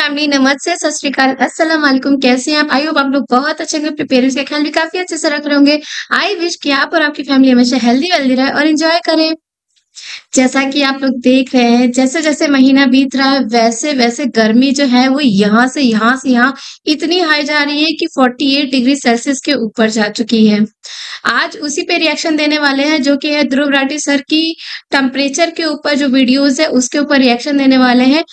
Family, नमस्ते, सत श्री अकाल, अस्सलाम वालेकुम। कैसे हैं आप? आई होप आप लोग बहुत अच्छे होंगे, अपने पेरेंट्स का ख्याल भी काफी अच्छे से रख रहे होंगे। आई विश कि आप और आपकी फैमिली हमेशा हेल्दी वेल्दी रहे और एंजॉय करें। जैसा कि आप लोग देख रहे हैं, जैसे जैसे महीना बीत रहा है वैसे वैसे गर्मी जो है वो यहाँ इतनी हाई जा रही है कि 48 डिग्री सेल्सियस के ऊपर जा चुकी है। आज उसी पे रिएक्शन देने वाले हैं जो कि है ध्रुव राठी सर की टेम्परेचर के ऊपर जो वीडियोस है उसके ऊपर रिएक्शन देने वाले हैं।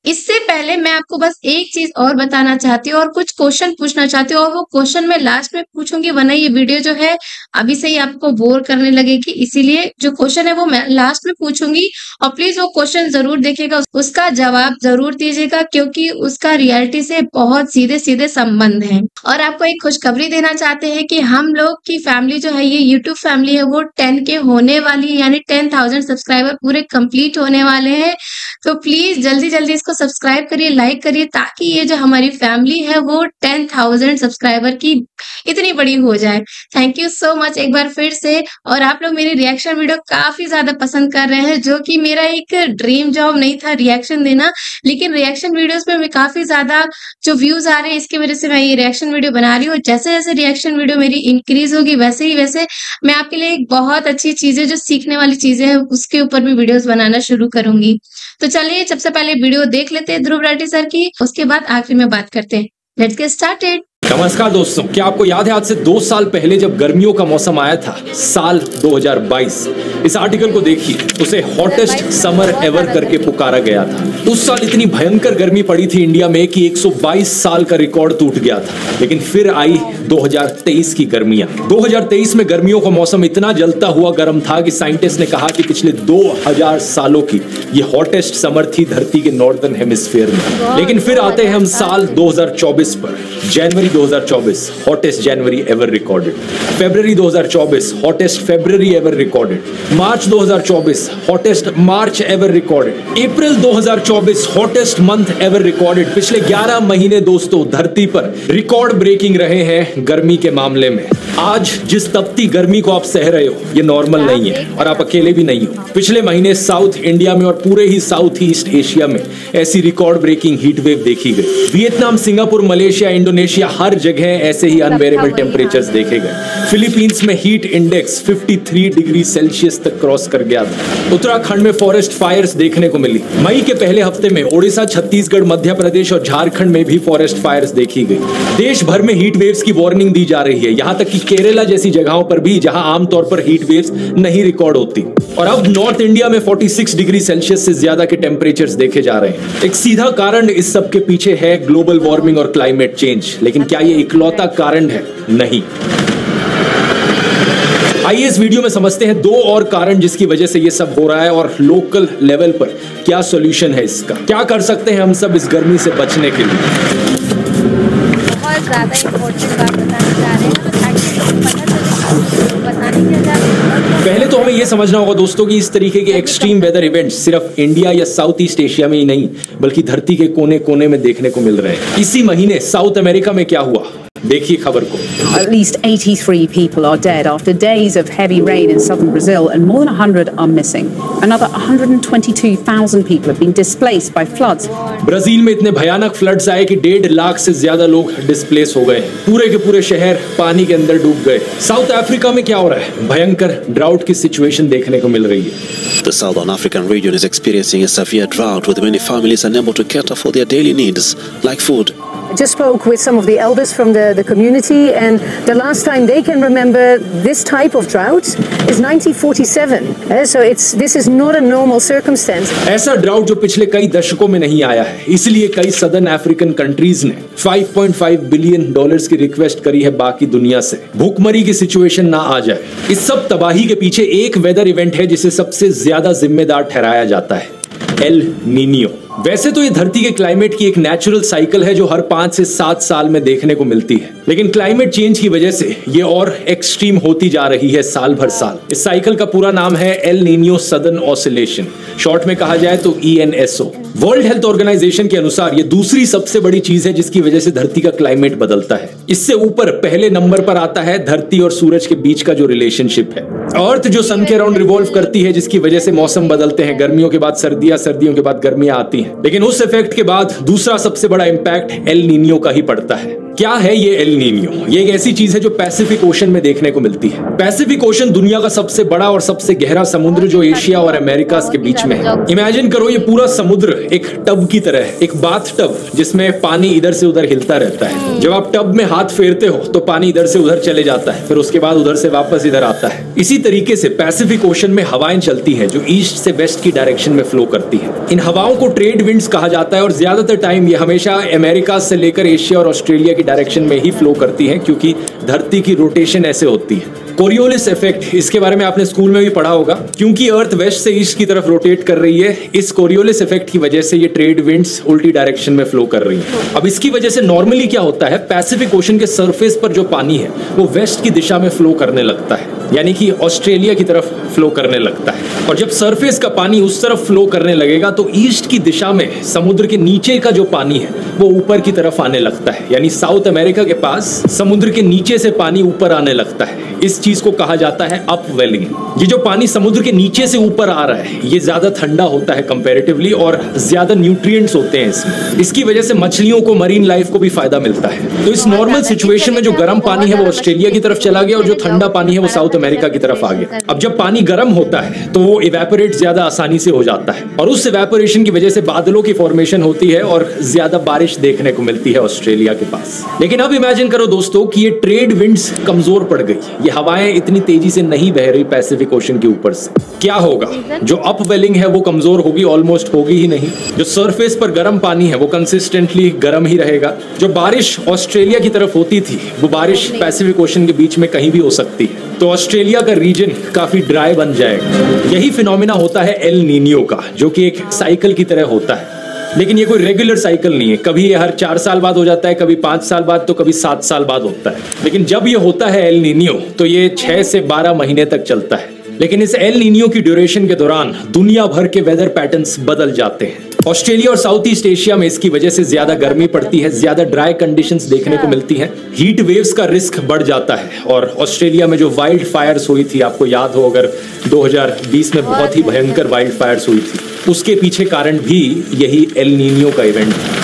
इससे पहले मैं आपको बस एक चीज और बताना चाहती हूँ और कुछ क्वेश्चन पूछना चाहती हूँ, और वो क्वेश्चन मैं लास्ट में पूछूंगी, वरना ये वीडियो जो है अभी से ही आपको बोर करने लगेगी। इसीलिए जो क्वेश्चन है वो मैं लास्ट में पूछूंगी और प्लीज वो क्वेश्चन जरूर देखिएगा, उसका जवाब जरूर दीजिएगा क्योंकि उसका रियलिटी से बहुत सीधे सीधे संबंध है। और आपको एक खुशखबरी देना चाहते हैं कि हम लोग की फैमिली जो है, ये यूट्यूब फैमिली है, वो 10K होने वाली है, यानी 10,000 सब्सक्राइबर पूरे कंप्लीट होने वाले हैं। तो प्लीज जल्दी जल्दी इसको सब्सक्राइब करिए, लाइक करिए, ताकि ये जो हमारी फैमिली है वो 10,000 सब्सक्राइबर की इतनी बड़ी हो जाए। थैंक यू सो मच एक बार फिर से। और आप लोग मेरी रिएक्शन वीडियो काफी ज्यादा पसंद कर रहे हैं, जो कि मेरा एक ड्रीम जॉब नहीं था रिएक्शन देना, लेकिन रिएक्शन वीडियोस पे मैं काफी ज्यादा जो व्यूज आ रहे हैं इसकी वजह से मैं ये रिएक्शन वीडियो बना रही हूँ। जैसे जैसे रिएक्शन वीडियो मेरी इंक्रीज होगी वैसे मैं आपके लिए एक बहुत अच्छी चीजें, जो सीखने वाली चीजें हैं, उसके ऊपर भी वीडियोस बनाना शुरू करूंगी। तो चलिए सबसे पहले वीडियो देख लेते हैं ध्रुव राठी सर की, उसके बाद आखिरी में बात करते हैं। Let's get started. नमस्कार दोस्तों, क्या आपको याद है आज से 2 साल पहले जब गर्मियों का मौसम आया था, साल 2022। इस आर्टिकल को देखिए, उसे हॉटेस्ट समर एवर करके पुकारा गया था। उस साल इतनी भयंकर गर्मी पड़ी थी इंडिया में कि 122 साल का रिकॉर्ड टूट गया था। लेकिन फिर आई 2023 की गर्मियां। 2023 में गर्मियों का मौसम इतना जलता हुआ गर्म था कि साइंटिस्ट ने कहा कि पिछले 2000 सालों की ये हॉटेस्ट समर थी धरती के नॉर्दर्न हेमिस्फीयर में। लेकिन फिर आते हैं हम साल 2024 पर। जनवरी 2024 हॉटेस्ट जनवरी एवर रिकॉर्डेड, फरवरी 2024 हॉटेस्ट फरवरी एवर रिकॉर्डेड, मार्च 2024 हॉटेस्ट मार्च एवर रिकॉर्डेड, अप्रैल 2024 हॉटेस्ट मंथ एवर रिकॉर्डेड। पिछले 11 महीने दोस्तों धरती पर रिकॉर्ड ब्रेकिंग रहे हैं गर्मी के मामले में। आज जिस तपती गर्मी को आप सह रहे हो ये नॉर्मल नहीं है, और आप अकेले भी नहीं हो। पिछले महीने साउथ इंडिया में और पूरे ही साउथ ईस्ट एशिया में ऐसी रिकॉर्ड ब्रेकिंग हीट वेव देखी गई। वियतनाम, सिंगापुर, मलेशिया, इंडोनेशिया, हर जगह ऐसे ही अनबेरेबल टेम्परेचर्स देखे गए। फिलीपींस में हीट इंडेक्स 53 डिग्री सेल्सियस तक क्रॉस कर गया था। उत्तराखंड में फॉरेस्ट फायर्स देखने को मिली। मई के पहले हफ्ते में ओडिशा, छत्तीसगढ़, मध्य प्रदेश और झारखंड में भी फॉरेस्ट फायर्स देखी गई। देश भर में हीट वेव्स की वार्निंग दी जा रही है, यहां तक कि केरला जैसी जगहों पर भी, जहां आमतौर पर हीट वेव्स नहीं रिकॉर्ड होती। और अब नॉर्थ इंडिया में 46 डिग्री सेल्सियस से ज्यादा के टेम्परेचर्स देखे जा रहे हैं। एक सीधा कारण इस सब के पीछे है ग्लोबल वार्मिंग और क्लाइमेट चेंज, लेकिन क्या ये इकलौता कारण है? नहीं। आइए इस वीडियो में समझते हैं 2 और कारण जिसकी वजह से ये सब हो रहा है, और लोकल लेवल पर क्या सॉल्यूशन है इसका। क्या कर सकते हैं हम सब इस गर्मी से बचने के लिए। बहुत ज़्यादा इम्पोर्टेंट बात बताने जा रहे हैं, बताने के जा रहे हैं। पहले तो हमें यह समझना होगा दोस्तों कि इस तरीके के एक्सट्रीम वेदर इवेंट्स सिर्फ इंडिया या साउथ ईस्ट एशिया में ही नहीं, बल्कि धरती के कोने कोने में देखने को मिल रहे हैं। इसी महीने साउथ अमेरिका में क्या हुआ, देखिए खबर को। At least 83 people are dead after days of heavy rain in southern Brazil, and more than 100 are missing. Another 122,000 people have been displaced by floods. Brazil में इतने भयानक फ्लड्स आए कि 1.5 लाख से ज्यादा लोग डिस्प्लेस हो गए। पूरे के पूरे शहर पानी के अंदर डूब गए। साउथ अफ्रीका में क्या हो रहा है, भयंकर ड्राउट की सिचुएशन देखने को मिल रही है। The southern African region is experiencing a severe drought, with many families unable to cater for their daily needs like food. I just spoke with some of the elders from the community, and the last time they can remember this type of drought is 1947. So this is not a normal circumstance. ऐसा drought जो पिछले कई दशकों में नहीं आया है, इसलिए कई सदर्न अफ्रीकन कंट्रीज ने $5.5 बिलियन की रिक्वेस्ट करी है बाकी दुनिया से, भूखमरी की सिचुएशन ना आ जाए। इस सब तबाही के पीछे एक वेदर इवेंट है जिसे सबसे ज्यादा जिम्मेदार ठहराया जाता है, एल नीनियो। वैसे तो ये धरती के क्लाइमेट की एक नेचुरल साइकिल है जो हर 5 से 7 साल में देखने को मिलती है, लेकिन क्लाइमेट चेंज की वजह से ये और एक्सट्रीम होती जा रही है साल भर साल। इस साइकिल का पूरा नाम है L Niño southern oscillation, short में कहा जाए तो ENSO। वर्ल्ड हेल्थ ऑर्गेनाइजेशन के अनुसार ये दूसरी सबसे बड़ी चीज है जिसकी वजह से धरती का क्लाइमेट बदलता है। इससे ऊपर पहले नंबर पर आता है धरती और सूरज के बीच का जो रिलेशनशिप है। अर्थ जो सन के अराउंड रिवॉल्व करती है, जिसकी वजह से मौसम बदलते हैं, गर्मियों के बाद सर्दियां, सर्दियों के बाद गर्मियां आती हैं। लेकिन उस इफेक्ट के बाद दूसरा सबसे बड़ा इंपैक्ट एल नीनियो का ही पड़ता है। क्या है ये एल नीनियो? ये एक ऐसी चीज है जो पैसिफिक ओशन में देखने को मिलती है। पैसिफिक ओशन दुनिया का सबसे बड़ा और सबसे गहरा समुद्र जो एशिया और अमेरिका के बीच में है। इमेजिन करो ये पूरा समुद्र एक टब की तरह है, एक बाथ टब जिसमें पानी इधर से उधर हिलता रहता है। जब आप टब में हाथ फेरते हो तो पानी इधर से उधर चले जाता है, फिर उसके बाद उधर से वापस इधर आता है। इसी तरीके से पैसिफिक ओशन में हवाएं चलती हैं जो ईस्ट से वेस्ट की डायरेक्शन में फ्लो करती हैं। इन हवाओं को ट्रेड विंड्स कहा जाता है और ज्यादातर टाइम ये हमेशा अमेरिका से लेकर एशिया और ऑस्ट्रेलिया की डायरेक्शन में ही फ्लो करती हैं, क्योंकि धरती की रोटेशन ऐसे होती है। कोरियोलिस इफेक्ट, इसके बारे में आपने स्कूल में भी पढ़ा होगा। क्योंकि अर्थ वेस्ट से ईस्ट की तरफ रोटेट कर रही है, इस कोरियोलिस इफेक्ट की वजह से ये ट्रेड विंड्स उल्टी डायरेक्शन में फ्लो कर रही हैं। अब इसकी वजह से नॉर्मली क्या होता है, पैसिफिक ओशन के सरफेस पर जो पानी है वो वेस्ट की दिशा में फ्लो करने लगता है, यानी कि ऑस्ट्रेलिया की तरफ फ्लो करने लगता है। और जब सरफेस का पानी उस तरफ फ्लो करने लगेगा तो ईस्ट की दिशा में समुद्र के नीचे का जो पानी है वो ऊपर की तरफ आने लगता है, यानी साउथ अमेरिका के पास समुद्र के नीचे से पानी ऊपर आने लगता है। इस चीज को कहा जाता है अपवेलिंग। ये जो पानी समुद्र के नीचे से ऊपर आ रहा है ये ज्यादा ठंडा होता है कंपैरेटिवली, और ज्यादा न्यूट्रिएंट्स होते हैं इसमें। इसकी वजह से मछलियों को, मरीन लाइफ को भी फायदा मिलता है। तो इस नॉर्मल सिचुएशन में जो गर्म पानी है वो ऑस्ट्रेलिया की तरफ चला गया और जो ठंडा पानी है वो साउथ अमेरिका की तरफ आ गया। अब जब पानी गर्म होता है तो वो इवेपोरेट ज्यादा आसानी से हो जाता है और उस इवेपोरेशन की वजह से बादलों की फॉर्मेशन होती है और ज्यादा बारिश देखने को मिलती है ऑस्ट्रेलिया के पास। लेकिन अब इमेजिन करो दोस्तों कि ये ट्रेड विंड्स कमजोर पड़ गई, ये हवाएं इतनी तेजी से नहीं बह रही पैसिफिक ओशन के ऊपर से। क्या होगा? जो अपवेलिंग है वो कमजोर होगी, ऑलमोस्ट होगी ही नहीं। जो सरफेस पर गर्म पानी है वो कंसिस्टेंटली गर्म ही रहेगा। जो बारिश ऑस्ट्रेलिया की तरफ होती थी वो बारिश पैसिफिक ओशन के बीच में कहीं भी हो सकती है, तो ऑस्ट्रेलिया का रीजन काफी ड्राई बन जाएगा। यही फिनोमेना होता है एल नीनियो का, जो कि एक साइकिल की तरह होता है। लेकिन ये कोई रेगुलर साइकिल नहीं है, कभी ये हर 4 साल बाद हो जाता है, कभी 5 साल बाद, तो कभी 7 साल बाद होता है। लेकिन जब ये होता है एल नीनियो तो ये 6 से 12 महीने तक चलता है। लेकिन इस एल नीनियो की ड्यूरेशन के दौरान दुनिया भर के वेदर पैटर्न्स बदल जाते हैं। ऑस्ट्रेलिया और साउथ ईस्ट एशिया में इसकी वजह से ज्यादा गर्मी पड़ती है, ज्यादा ड्राई कंडीशंस देखने को मिलती हैं, हीट वेव्स का रिस्क बढ़ जाता है। और ऑस्ट्रेलिया में जो वाइल्ड फायर्स हुई थी, आपको याद हो अगर 2020 में बहुत ही भयंकर वाइल्ड फायर्स हुई थी, उसके पीछे कारण भी यही एल नीनियो का इवेंट है।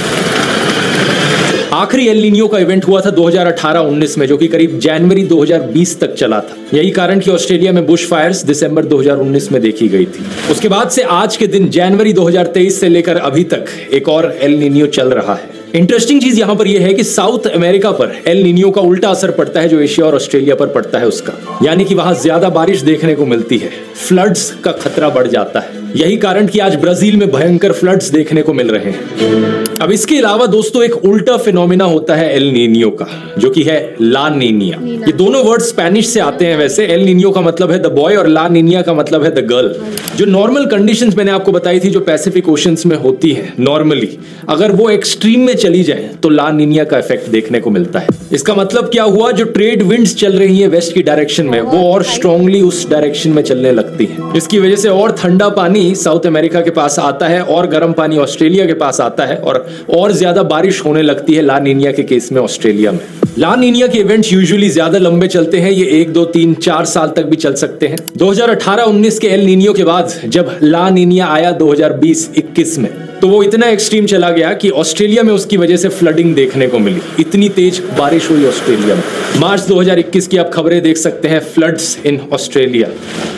आखिरी एल नीनियो का इवेंट हुआ था 2018-19 में, जो कि करीब जनवरी 2020 तक चला था। यही कारण कि ऑस्ट्रेलिया में बुश फायर्स दिसंबर 2019 में देखी गई थी। उसके बाद से आज के दिन जनवरी 2023 से लेकर अभी तक एक और एल नीनियो चल रहा है। इंटरेस्टिंग चीज यहां पर यह है कि साउथ अमेरिका पर एल नीनियो का उल्टा असर पड़ता है जो एशिया और ऑस्ट्रेलिया पर पड़ता है उसका, यानी कि वहां ज्यादा बारिश देखने को मिलती है, फ्लड्स का खतरा बढ़ जाता है। यही कारण कि आज ब्राजील में भयंकर फ्लड्स देखने को मिल रहे हैं। अब इसके अलावा दोस्तों एक उल्टा फिनोमिना होता है एल नीनियो का, जो कि है ला नीनिया। ये दोनों वर्ड स्पेनिश से आते हैं। वैसे एल नीनियो का मतलब है द बॉय और ला नीनिया का मतलब है द गर्ल। जो नॉर्मल कंडीशंस मैंने आपको बताई थी जो पैसिफिक ओशंस में होती है नॉर्मली, अगर वो एक्सट्रीम में चली जाए तो ला नीनिया का इफेक्ट देखने को मिलता है। इसका मतलब क्या हुआ, जो ट्रेड विंड्स चल रही है वेस्ट की डायरेक्शन में वो और स्ट्रांगली उस डायरेक्शन में चलने लगती है। इसकी वजह से और ठंडा पानी साउथ अमेरिका के पास आता है और गर्म पानी ऑस्ट्रेलिया के पास आता है और ज्यादा बारिश होने लगती है ला नीनिया के केस में ऑस्ट्रेलिया में। ला नीनिया के इवेंट्स यूजुअली ज्यादा लंबे चलते हैं, ये 1, 2, 3, 4 साल तक भी चल सकते हैं। 2018-19 के एल नीनियो के बाद जब ला नीनिया आया 2020-21 में, तो वो इतना एक्सट्रीम चला गया कि ऑस्ट्रेलिया में उसकी वजह से फ्लडिंग देखने को मिली। इतनी तेज बारिश हुई ऑस्ट्रेलिया में। मार्च 2021 की आप खबरें देख सकते हैं, फ्लड्स इन ऑस्ट्रेलिया।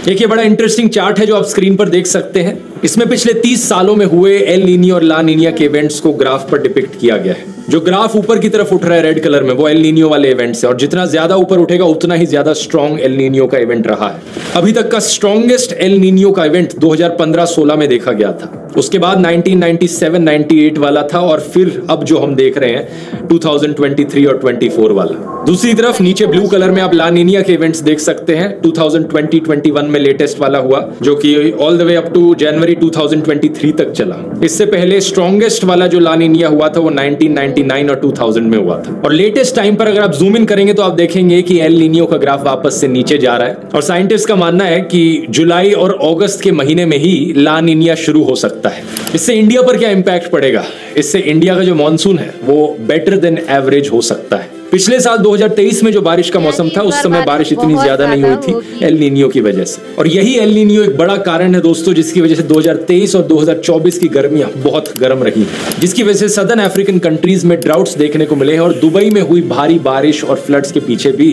एक ये बड़ा इंटरेस्टिंग चार्ट है जो आप स्क्रीन पर देख सकते हैं। इसमें पिछले 30 सालों में हुए एल नीनियो और ला नीनिया के इवेंट्स को ग्राफ पर डिपिक्ट किया गया है। जो ग्राफ ऊपर की तरफ उठ रहा है रेड कलर में, वो एल नीनियो वाले इवेंट्स है, और जितना ज्यादा ऊपर उठेगा उतना ही ज्यादा स्ट्रॉन्ग एल नीनियो का इवेंट रहा है। अभी तक का स्ट्रॉन्गेस्ट एल नीनियो का इवेंट 2015-16 में देखा गया था। उसके बाद 1997-98 वाला था, और फिर अब जो हम देख रहे हैं 2023 और 24 वाला। दूसरी तरफ नीचे ब्लू कलर में आप ला नीनिया के इवेंट्स देख सकते हैं। 2020-21 में लेटेस्ट वाला हुआ, जो कि all the way up to जनवरी 2023 तक चला। इससे पहले स्ट्रॉन्गेस्ट वाला जो ला नीनिया हुआ था वो 1999 और 2000 में हुआ था। और लेटेस्ट टाइम पर अगर आप जूम इन करेंगे तो आप देखेंगे कि एल नीनियो का ग्राफ वापस से नीचे जा रहा है, और साइंटिस्ट का मानना है कि जुलाई और अगस्त के महीने में ही ला नीनिया शुरू हो सकता करता है। इससे इंडिया पर क्या इम्पैक्ट पड़ेगा? इससे इंडिया का जो मॉनसून है वो बेटर देन एवरेज हो सकता है। पिछले साल 2023 में जो बारिश का मौसम था उस समय बारिश इतनी ज्यादा नहीं हुई थी एल नीनियो की वजह से, और यही एल नीनियो एक बड़ा कारण है दोस्तों जिसकी वजह से 2023 और 2024 की गर्मियां बहुत गर्म रही, जिसकी वजह से सदर्न अफ्रीकन कंट्रीज में ड्राउट्स देखने को मिले हैं और दुबई में हुई भारी बारिश और फ्लड्स के पीछे भी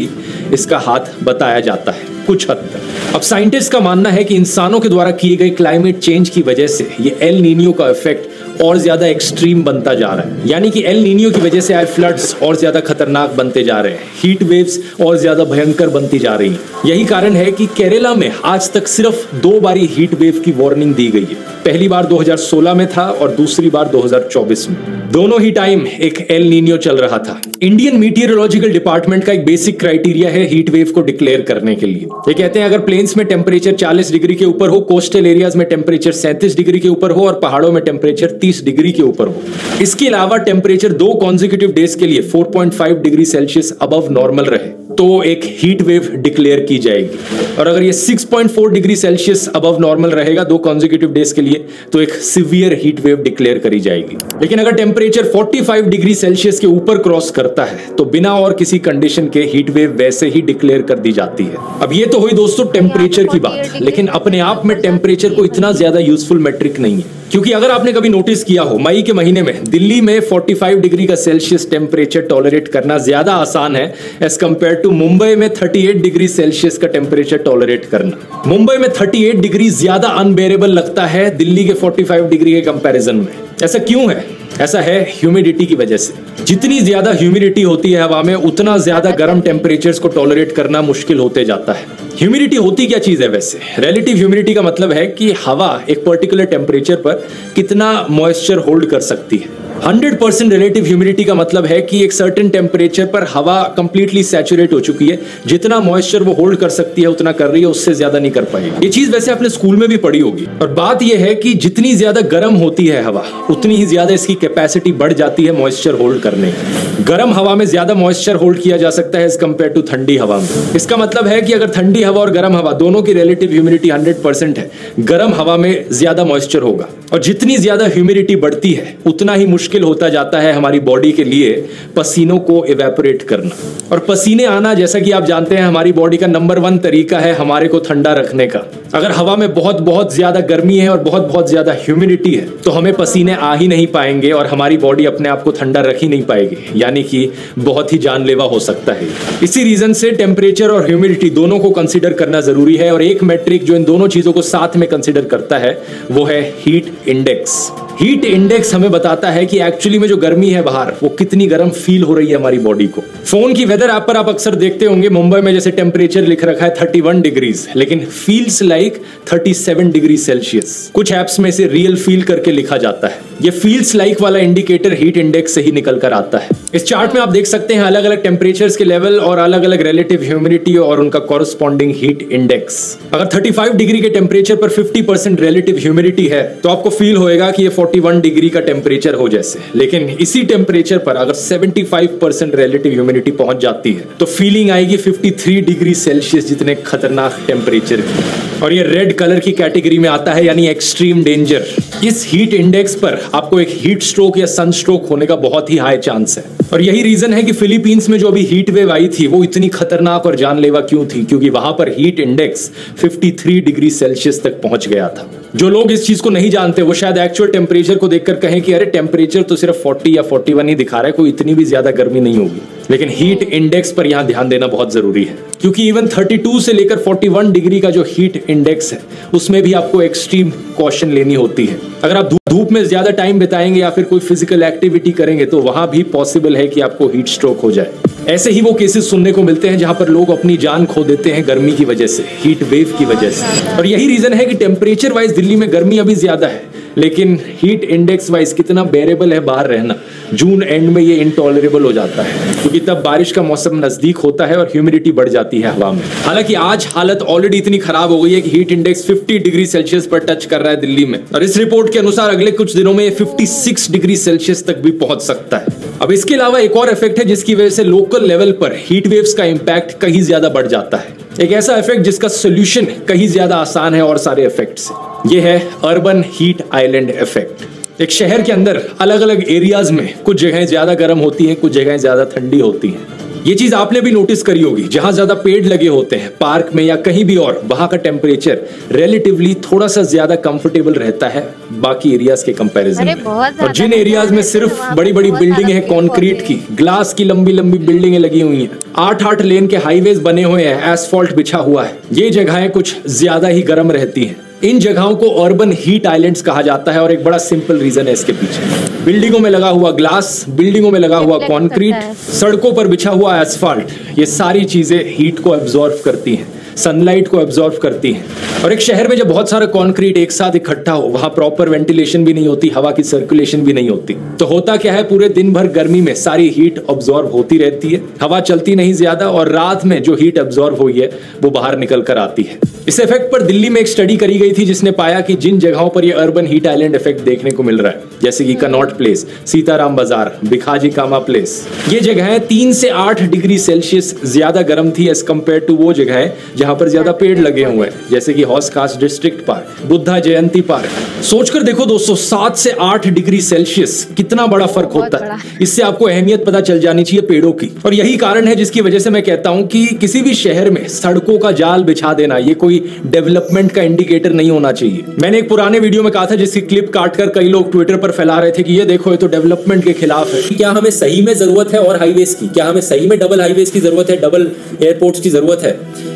इसका हाथ बताया जाता है कुछ हद तक। अब साइंटिस्ट का मानना है कि इंसानों के द्वारा किए गए क्लाइमेट चेंज की वजह से ये एल नीनियो का इफेक्ट और ज्यादा एक्सट्रीम बनता जा रहा है, यानी कि एल नीनियो की वजह से आए फ्लड्स और ज्यादा खतरनाक बनते जा रहे हैं, हीट वेव्स और ज्यादा भयंकर बनती जा रही हैं। यही कारण है कि केरला में आज तक सिर्फ 2 बारी हीट वेव की वार्निंग दी गई है। पहली बार 2016 में था और दूसरी बार 2024 में। दोनों ही टाइम एक एल नीनियो चल रहा था। इंडियन मीटियोलॉजिकल डिपार्टमेंट का एक बेसिक क्राइटेरिया है हीट वेव को डिक्लेयर करने के लिए। ये कहते हैं अगर प्लेन्स में टेम्परेचर 40 डिग्री के ऊपर हो, कोस्टल एरियाज में टेम्परेचर 37 डिग्री के ऊपर हो और पहाड़ों में टेम्परेचर 30 डिग्री के ऊपर हो। इसके अलावा टेम्परेचर 2 कॉन्जिक्यूटिव डेज के लिए 4.5 डिग्री सेल्सियस अबव नॉर्मल रहे तो एक हीट वेव डिक्लेयर की जाएगी, और अगर ये 6.4 डिग्री सेल्सियस अबव नॉर्मल रहेगा 2 कॉन्जिक्यूटिव डेज के लिए तो एक सिवियर हीट वेव डिक्लेयर करी जाएगी। लेकिन अगर टेम्परेचर 45 डिग्री सेल्सियस के ऊपर क्रॉस करता है तो बिना और किसी कंडीशन के हीट वेव वैसे ही डिक्लेयर कर दी जाती है। अब ये तो हुई दोस्तों टेम्परेचर की बात, लेकिन अपने आप में टेम्परेचर को इतना ज्यादा यूजफुल मेट्रिक नहीं है, क्योंकि अगर आपने कभी नोटिस किया हो मई के महीने में दिल्ली में 45 डिग्री का सेल्सियस टेम्परेचर टॉलरेट करना ज्यादा आसान है एज कंपेयर टू मुंबई में 38 डिग्री सेल्सियस का टेम्परेचर टॉलरेट करना। मुंबई में 38 डिग्री ज्यादा अनबेरेबल लगता है दिल्ली के 45 डिग्री के कंपैरिजन में। ऐसा क्यों है? ऐसा है ह्यूमिडिटी की वजह से। जितनी ज्यादा ह्यूमिडिटी होती है हवा में उतना ज्यादा गर्म टेम्परेचर्स को टॉलरेट करना मुश्किल होते जाता है। ह्यूमिडिटी होती क्या चीज है वैसे? रिलेटिव ह्यूमिडिटी का मतलब है कि हवा एक पर्टिकुलर टेम्परेचर पर कितना मॉइस्चर होल्ड कर सकती है। 100% रिलेटिव ह्यूमिडिटी का मतलब है कि एक सर्टेन टेम्परेचर पर हवा कंप्लीटली सैचुरेट हो चुकी है, जितना मॉइस्चर वो होल्ड कर सकती है उतना कर रही है, उससे ज्यादा नहीं कर पाएगी। ये चीज वैसे आपने स्कूल में भी पढ़ी होगी। और बात यह है कि जितनी ज्यादा गर्म होती है हवा उतनी ही ज्यादा इसकी कैपेसिटी बढ़ जाती है मॉइस्चर होल्ड करने की। गर्म हवा में ज्यादा मॉइस्चर होल्ड किया जा सकता है एज कंपेयर टू ठंडी हवा में। इसका मतलब है कि अगर ठंडी हवा और गर्म हवा दोनों की रिलेटिव ह्यूमिडिटी 100% है, गर्म हवा में ज्यादा मॉइस्चर होगा, और जितनी ज्यादा ह्यूमिडिटी बढ़ती है उतना ही मुश्किल होता जाता है हमारी बॉडी के लिए पसीनों को इवेपोरेट करना। और पसीने आना जैसा कि आप जानते हैं हमारी बॉडी का नंबर 1 तरीका है हमारे को ठंडा रखने का। अगर हवा में बहुत ज्यादा गर्मी है और बहुत ज्यादा ह्यूमिडिटी है तो हमें पसीने आ ही नहीं पाएंगे और हमारी बॉडी अपने आप को ठंडा रख ही नहीं पाएगी, यानी कि बहुत ही जानलेवा हो सकता है। इसी रीजन से टेम्परेचर और ह्यूमिडिटी दोनों को कंसीडर करना जरूरी है, और एक मैट्रिक जो इन दोनों चीजों को साथ में कंसीडर करता है वो है हीट इंडेक्स। हीट इंडेक्स हमें बताता है कि एक्चुअली में जो गर्मी है बाहर वो कितनी गर्म फील हो रही है हमारी बॉडी को। फोन की वेदर ऐप पर आप अक्सर देखते होंगे मुंबई में जैसे टेम्परेचर लिख रखा है 31 डिग्रीज, लेकिन फील्स लाइक 37 डिग्री सेल्सियस। कुछ एप्स में इसे रियल फील करके लिखा जाता है। ये फील्स लाइक वाला इंडिकेटर हीट इंडेक्स से ही निकल कर आता है। इस चार्ट में आप देख सकते हैं अलग अलग टेम्परेचर्स के लेवल और अलग अलग रिलेटिव ह्यूमिडिटी और उनका कॉरस्पॉन्डिंग हीट इंडेक्स। अगर 35 डिग्री के टेम्परेचर पर 50% रिलेटिव ह्यूमिडिटी है तो आपको फील होएगा कि ये 41 डिग्री का टेम्परेचर हो जैसे, लेकिन इसी टेम्परेचर पर अगर 75% रिलेटिव ह्यूमिडिटी पहुंच जाती है तो फीलिंग आएगी 53 डिग्री सेल्सियस जितने खतरनाक टेम्परेचर की, और ये रेड कलर की कैटेगरी में आता है, यानी एक्सट्रीम डेंजर। इस हीट इंडेक्स पर आपको एक हीट स्ट्रोक या सन स्ट्रोक होने का बहुत ही हाई चांस है। और यही रीजन है कि फिलीपींस में जो अभी हीट वेव आई थी वो इतनी खतरनाक और जानलेवा क्यों थी, क्योंकि वहां पर हीट इंडेक्स 53 डिग्री सेल्सियस तक पहुंच गया था। जो लोग इस चीज को नहीं जानते वो शायद एक्चुअल टेम्परेचर को देखकर कहें कि अरे टेम्परेचर तो सिर्फ 40 या 41 ही दिखा रहा है, कोई इतनी भी ज्यादा गर्मी नहीं होगी। लेकिन हीट इंडेक्स पर यहां ध्यान देना बहुत जरूरी है, क्योंकि इवन 32 से लेकर 41 डिग्री का जो हीट इंडेक्स है उसमें भी आपको एक्सट्रीम कॉशन लेनी होती है। अगर आप धूप में ज्यादा टाइम बिताएंगे या फिर कोई फिजिकल एक्टिविटी करेंगे तो वहां भी पॉसिबल है कि आपको हीट स्ट्रोक हो जाए। ऐसे ही वो केसेस सुनने को मिलते हैं जहां पर लोग अपनी जान खो देते हैं गर्मी की वजह से, हीट वेव की वजह से। और यही रीजन है कि टेम्परेचर वाइज दिल्ली में गर्मी अभी ज्यादा है, लेकिन हीट इंडेक्स वाइज कितना बेरेबल है बाहर रहना, जून एंड में ये इनटॉलरेबल हो जाता है, क्योंकि तब बारिश का मौसम नजदीक होता है और ह्यूमिडिटी बढ़ जाती है हवा में। हालांकि आज हालत ऑलरेडी इतनी खराब हो गई है कि हीट इंडेक्स 50 डिग्री सेल्सियस पर टच कर रहा है दिल्ली में, और इस रिपोर्ट के अनुसार अगले कुछ दिनों में 56 डिग्री सेल्सियस तक भी पहुंच सकता है। अब इसके अलावा एक और इफेक्ट है जिसकी वजह से लोकल लेवल पर हीट वेव्स का इंपैक्ट कहीं ज्यादा बढ़ जाता है। एक ऐसा इफेक्ट जिसका सोल्यूशन कहीं ज्यादा आसान है और सारे इफेक्ट से। ये है अर्बन हीट आइलैंड इफेक्ट। एक शहर के अंदर अलग अलग एरियाज में कुछ जगहें ज्यादा गर्म होती हैं, कुछ जगहें ज्यादा ठंडी होती हैं। ये चीज आपने भी नोटिस करी होगी, जहां ज्यादा पेड़ लगे होते हैं पार्क में या कहीं भी और, वहां का टेम्परेचर रिलेटिवली थोड़ा सा ज्यादा कंफर्टेबल रहता है बाकी एरियाज के कंपैरिजन में। और जिन एरियाज में सिर्फ बड़ी बड़ी बिल्डिंग है कॉन्क्रीट की, ग्लास की लंबी लंबी बिल्डिंगें लगी हुई हैं, 8-8 लेन के हाईवेज बने हुए हैं, एसफॉल्ट बिछा हुआ है, ये जगहें कुछ ज्यादा ही गर्म रहती हैं। इन जगहों को अर्बन हीट आइलैंड्स कहा जाता है और एक बड़ा सिंपल रीजन है इसके पीछे। बिल्डिंगों में लगा हुआ ग्लास, बिल्डिंगों में लगा हुआ कंक्रीट, सड़कों पर बिछा हुआ एस्फाल्ट, ये सारी चीजें हीट को एब्जॉर्ब करती हैं, सनलाइट को एब्जॉर्ब करती हैं। और एक शहर में जब बहुत सारा कंक्रीट एक साथ इकट्ठा हो, वहां प्रॉपर वेंटिलेशन भी नहीं होती, हवा की सर्कुलेशन भी नहीं होती, तो होता क्या है, पूरे दिन भर गर्मी में सारी हीट एब्जॉर्ब होती रहती है, हवा चलती नहीं ज्यादा, और रात में जो हीट एब्जॉर्ब हुई है वो बाहर निकल कर आती है। इस इफेक्ट पर दिल्ली में एक स्टडी करी गई थी जिसने पाया कि जिन जगहों पर ये अर्बन हीट आइलैंड इफेक्ट देखने को मिल रहा है, जैसे कि कनॉट प्लेस, सीताराम बाजार, भिखाजी कामा प्लेस, ये जगहें 3 से 8 डिग्री सेल्सियस ज्यादा गर्म थी एज कंपेयर टू वो जगहें जहां पर ज्यादा पेड़ लगे हुए हैं, जैसे कि हौस खास डिस्ट्रिक्ट पार्क, बुद्धा जयंती पार्क। सोचकर देखो दोस्तों, 7 से 8 डिग्री सेल्सियस कितना बड़ा फर्क होता है। इससे आपको अहमियत पता चल जानी चाहिए पेड़ों की। और यही कारण है जिसकी वजह से मैं कहता हूं कि किसी भी शहर में सड़कों का जाल बिछा देना ये कोई डेवलपमेंट का इंडिकेटर नहीं होना चाहिए। मैंने एक पुराने वीडियो में कहा था, जिसकी क्लिप काटकर कई लोग ट्विटर पर फैला रहे थे कि ये देखो ये तो डेवलपमेंट के खिलाफ है। क्या हमें सही में जरूरत है और हाईवेज की? क्या हमें सही में डबल हाईवेज की जरूरत है, डबल एयरपोर्ट्स की जरूरत है?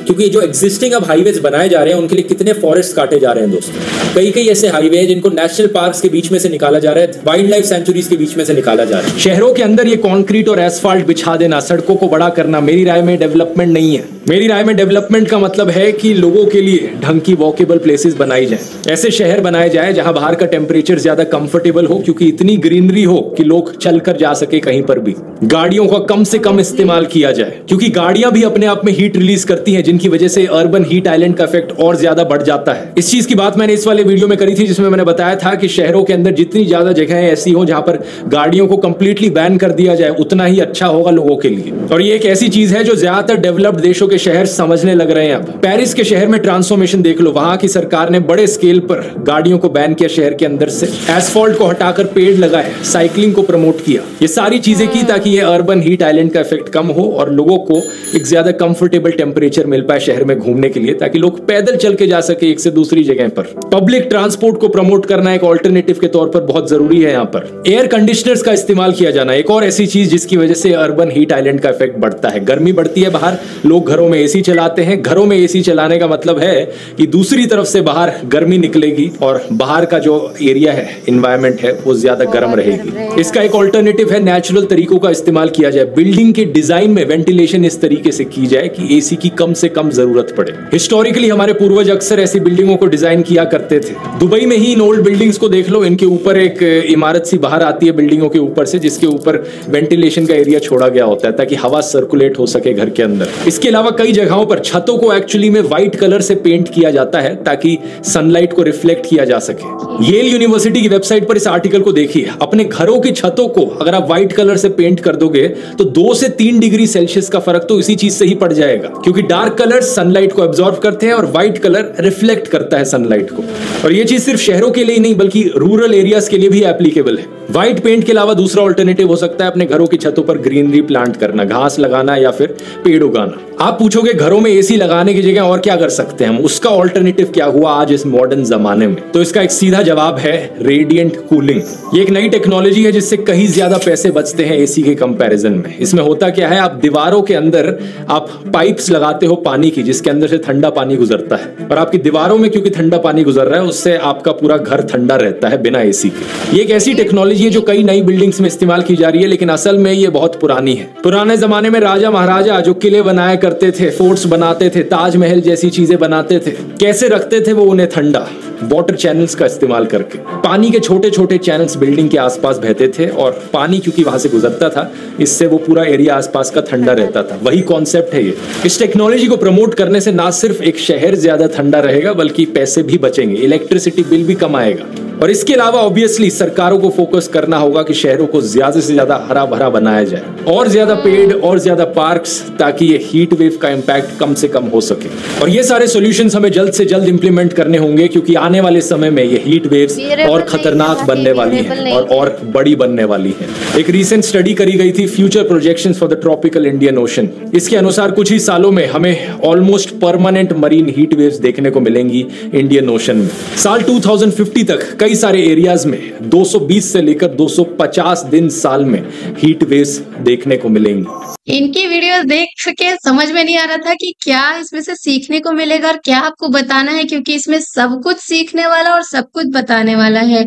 क्योंकि जो एग्जिस्टिंग अब हाईवेज बनाए जा रहे हैं उनके लिए कितने फॉरेस्ट काटे जा रहे हैं दोस्तों। कई ऐसे हाईवे हैं जिनको नेशनल पार्क्स के बीच में से निकाला जा रहा है, वाइल्ड लाइफ सेंचुरीज के बीच में से निकाला जा रहा है। शहरों के अंदर ये कंक्रीट और एस्फाल्ट बिछा देना, सड़कों को बड़ा करना, मेरी राय में डेवलपमेंट नहीं है। मेरी राय में डेवलपमेंट का मतलब है कि लोगों के लिए ढंग की वॉकेबल प्लेसेस बनाई जाए, ऐसे शहर बनाए जाए जहां बाहर का टेम्परेचर ज्यादा कंफर्टेबल हो, क्योंकि इतनी ग्रीनरी हो कि लोग चलकर जा सके कहीं पर भी। गाड़ियों का कम से कम इस्तेमाल किया जाए, क्योंकि गाड़ियां भी अपने आप में हीट रिलीज करती हैं, जिनकी वजह से अर्बन हीट आइलैंड का इफेक्ट और ज्यादा बढ़ जाता है। इस चीज की बात मैंने इस वाले वीडियो में करी थी, जिसमें मैंने बताया था कि शहरों के अंदर जितनी ज्यादा जगहें ऐसी हो जहां पर गाड़ियों को कंप्लीटली बैन कर दिया जाए, उतना ही अच्छा होगा लोगों के लिए। और ये एक ऐसी चीज है जो ज्यादातर डेवलप्ड देशों के शहर समझने लग रहे हैं अब। पेरिस के शहर में ट्रांसफॉर्मेशन देख लो, वहां की सरकार ने बड़े स्केल पर गाड़ियों को बैन किया शहर के अंदर से, एस्फॉल्ट को हटाकर पेड़ लगाए, साइकिलिंग को प्रमोट किया, ये सारी चीजें की ताकि ये अर्बन हीट आइलैंड का इफेक्ट कम हो और लोगों को एक ज्यादा कंफर्टेबल टेम्परेचर मिल पाए शहर में घूमने के लिए, ताकि लोग पैदल चल के जा सके एक से दूसरी जगह पर। पब्लिक ट्रांसपोर्ट को प्रमोट करना एक ऑल्टरनेटिव के तौर पर बहुत जरूरी है। यहाँ पर एयर कंडीशनर्स का इस्तेमाल किया जाना एक और ऐसी चीज जिसकी वजह से अर्बन हीट आइलैंड का इफेक्ट बढ़ता है। गर्मी बढ़ती है बाहर, लोग घरों में एसी चलाते हैं। घरों में एसी चलाने का मतलब है कि दूसरी तरफ से बाहर गर्मी निकलेगी और बाहर का जो एरिया है, एनवायरनमेंट है, वो ज्यादा गर्म रहेगी। इसका एक ऑल्टरनेटिव है नेचुरल तरीकों का इस्तेमाल किया जाए। बिल्डिंग के डिजाइन में वेंटिलेशन इस तरीके से की जाए कि एसी की कम से कम जरूरत पड़े। हिस्टोरिकली हमारे पूर्वज अक्सर ऐसी बिल्डिंगों को डिजाइन किया करते थे। दुबई में ही इन ओल्ड बिल्डिंग्स को देख लो, इनके ऊपर एक इमारत सी बाहर आती है बिल्डिंगों के ऊपर से, जिसके ऊपर वेंटिलेशन का एरिया छोड़ा गया होता है ताकि हवा सर्कुलेट हो सके घर के अंदर। इसके अलावा कई जगहों पर छतों को एक्चुअली में व्हाइट कलर से पेंट किया जाता है ताकि सनलाइट को रिफ्लेक्ट किया जा सके। येल यूनिवर्सिटी की वेबसाइट पर इस आर्टिकल को देखिए। अपने घरों की छतों को अगर आप व्हाइट कलर से पेंट कर दोगे तो 2 से 3 डिग्री सेल्सियस का फर्क तो इसी चीज से ही पड़ जाएगा, क्योंकि डार्क कलर सनलाइट को एब्जॉर्ब करते हैं और व्हाइट कलर रिफ्लेक्ट करता है सनलाइट को। और ये चीज सिर्फ शहरों के लिए ही नहीं बल्कि रूरल एरियाज के लिए भी एप्लीकेबल है। व्हाइट पेंट के अलावा दूसरा ऑल्टरनेटिव हो सकता है अपने घरों की छतों पर ग्रीनरी प्लांट करना, घास लगाना या फिर पेड़ उगाना। आप पूछोगे घरों में एसी लगाने की जगह और क्या कर सकते हैं हम, उसका ऑल्टरनेटिव क्या हुआ आज इस मॉडर्न जमाने में? तो इसका एक सीधा जवाब है रेडिएंट कूलिंग। ये एक नई टेक्नोलॉजी है जिससे कहीं ज्यादा पैसे बचते हैं एसी के कंपैरिजन में। इसमें होता क्या है, आप दीवारों के अंदर आप पाइप्स लगाते हो पानी की, जिसके अंदर से ठंडा पानी गुजरता है, और आपकी दीवारों में क्योंकि ठंडा पानी गुजर रहा है उससे आपका पूरा घर ठंडा रहता है बिना एसी के। ये एक ऐसी टेक्नोलॉजी है जो कई नई बिल्डिंग्स में इस्तेमाल की जा रही है, लेकिन असल में ये बहुत पुरानी है। पुराने जमाने में राजा महाराजा जो किले बनाया करते थे, फोर्ट्स बनाते थे, ताजमहल जैसी चीजें बनाते थे, कैसे रखते थे वो उन्हें ठंडा? वाटर चैनल्स का इस्तेमाल करके। पानी के छोटे छोटे चैनल्स बिल्डिंग के आसपास बहते थे और पानी क्योंकि वहां से गुजरता था, इससे वो पूरा एरिया आसपास का ठंडा रहता था। वही कॉन्सेप्ट है ये। इस टेक्नोलॉजी को प्रमोट करने से ना सिर्फ एक शहर ज्यादा ठंडा रहेगा बल्कि पैसे भी बचेंगे, इलेक्ट्रिसिटी बिल भी कम आएगा। और इसके अलावा ऑब्वियसली सरकारों को फोकस करना होगा कि शहरों को ज्यादा से ज्यादा हरा भरा बनाया जाए, और ज्यादा पेड़ और ज्यादा पार्क्स, ताकि ये हीट वेव वेव का इम्पैक्ट कम से कम हो सके। और ये सारे सॉल्यूशंस हमें जल्द से जल्द इंप्लीमेंट करने होंगे, क्योंकि आने वाले समय में ये हीट वेव्स और खतरनाक बनने वाली हैं और बड़ी बनने वाली हैं। एक रीसेंट स्टडी करी गई थी, future projections for the tropical Indian ocean. इसके अनुसार कुछ ही सालों में हमें almost permanent marine heat waves देखने को मिलेंगी इंडियन ओशन में। साल 2050 तक कई सारे एरियाज में 220 से लेकर 250 दिन साल में हीट वेव्स देखने को मिलेंगी। इनकी वीडियोस देख के समझ में नहीं आ रहा था कि क्या इसमें से सीखने को मिलेगा और क्या आपको बताना है, क्योंकि इसमें सब कुछ सीखने वाला और सब कुछ बताने वाला है।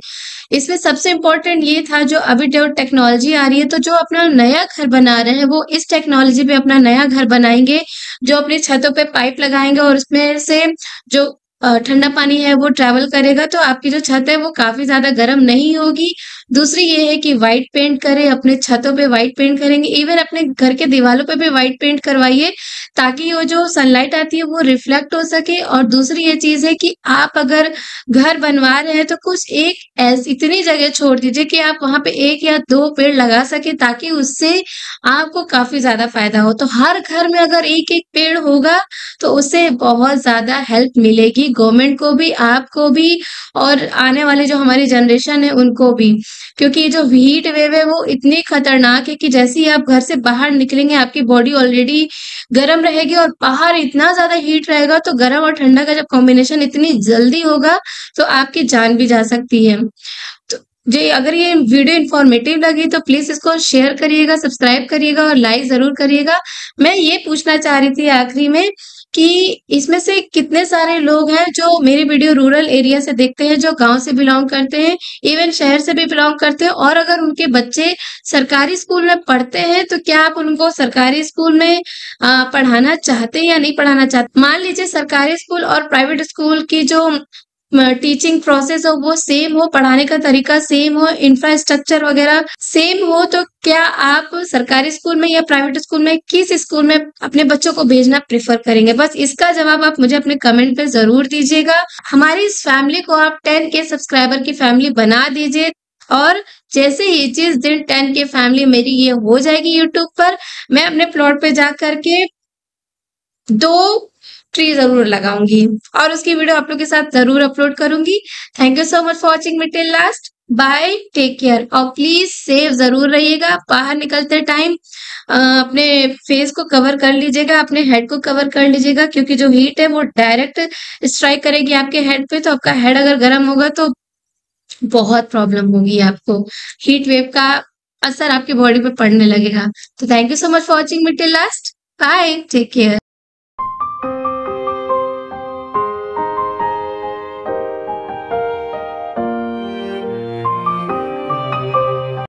इसमें सबसे इम्पोर्टेंट ये था, जो अभी जो टेक्नोलॉजी आ रही है, तो जो अपना नया घर बना रहे हैं वो इस टेक्नोलॉजी पे अपना नया घर बनाएंगे, जो अपनी छतों पे पाइप लगाएंगे और उसमें से जो ठंडा पानी है वो ट्रैवल करेगा, तो आपकी जो छत है वो काफी ज्यादा गर्म नहीं होगी। दूसरी ये है कि व्हाइट पेंट करें, अपने छतों पे व्हाइट पेंट करेंगे, इवन अपने घर के दीवारों पे भी व्हाइट पेंट करवाइए, ताकि वो जो सनलाइट आती है वो रिफ्लेक्ट हो सके। और दूसरी ये चीज है कि आप अगर घर बनवा रहे हैं तो कुछ एक ऐसी इतनी जगह छोड़ दीजिए कि आप वहां पे 1 या 2 पेड़ लगा सके, ताकि उससे आपको काफी ज्यादा फायदा हो। तो हर घर में अगर एक एक पेड़ होगा तो उससे बहुत ज्यादा हेल्प मिलेगी, गवर्नमेंट को भी, आपको भी, और आने वाले जो हमारी जनरेशन है उनको भी। क्योंकि जो हीट वेव है वो इतनी खतरनाक है कि जैसे ही आप घर से बाहर निकलेंगे आपकी बॉडी ऑलरेडी गर्म रहेगी और बाहर इतना ज्यादा हीट रहेगा, तो गर्म और ठंडा का जब कॉम्बिनेशन इतनी जल्दी होगा तो आपकी जान भी जा सकती है। तो जी, अगर ये वीडियो इन्फॉर्मेटिव लगी तो प्लीज इसको शेयर करिएगा, सब्सक्राइब करिएगा और लाइक जरूर करिएगा। मैं ये पूछना चाह रही थी आखिरी में कि इसमें से कितने सारे लोग हैं जो मेरी वीडियो रूरल एरिया से देखते हैं, जो गांव से बिलोंग करते हैं, इवन शहर से भी बिलोंग करते हैं, और अगर उनके बच्चे सरकारी स्कूल में पढ़ते हैं तो क्या आप उनको सरकारी स्कूल में पढ़ाना चाहते हैं या नहीं पढ़ाना चाहते? मान लीजिए सरकारी स्कूल और प्राइवेट स्कूल की जो टीचिंग प्रोसेस हो वो सेम हो, पढ़ाने का तरीका सेम हो, इंफ्रास्ट्रक्चर वगैरह सेम हो, तो क्या आप सरकारी स्कूल में या प्राइवेट स्कूल में, किस स्कूल में अपने बच्चों को भेजना प्रेफर करेंगे? बस इसका जवाब आप मुझे अपने कमेंट पे जरूर दीजिएगा। हमारी इस फैमिली को आप 10K सब्सक्राइबर की फैमिली बना दीजिए, और जैसे ही जिस दिन 10K फैमिली मेरी ये हो जाएगी यूट्यूब पर, मैं अपने प्लॉट पे जा करके 2 ट्री जरूर लगाऊंगी और उसकी वीडियो आप लोग के साथ जरूर अपलोड करूंगी। Thank you so much for watching me till last. Bye, take care, और प्लीज सेफ जरूर रहिएगा। बाहर निकलते टाइम अपने फेस को कवर कर लीजिएगा, अपने हेड को कवर कर लीजिएगा, क्योंकि जो हीट है वो डायरेक्ट स्ट्राइक करेगी आपके हेड पे, तो आपका हेड अगर गर्म होगा तो बहुत प्रॉब्लम होगी आपको, हीट वेव का असर आपकी बॉडी पे पड़ने लगेगा। तो thank you so much for watching me till last. Bye, take care.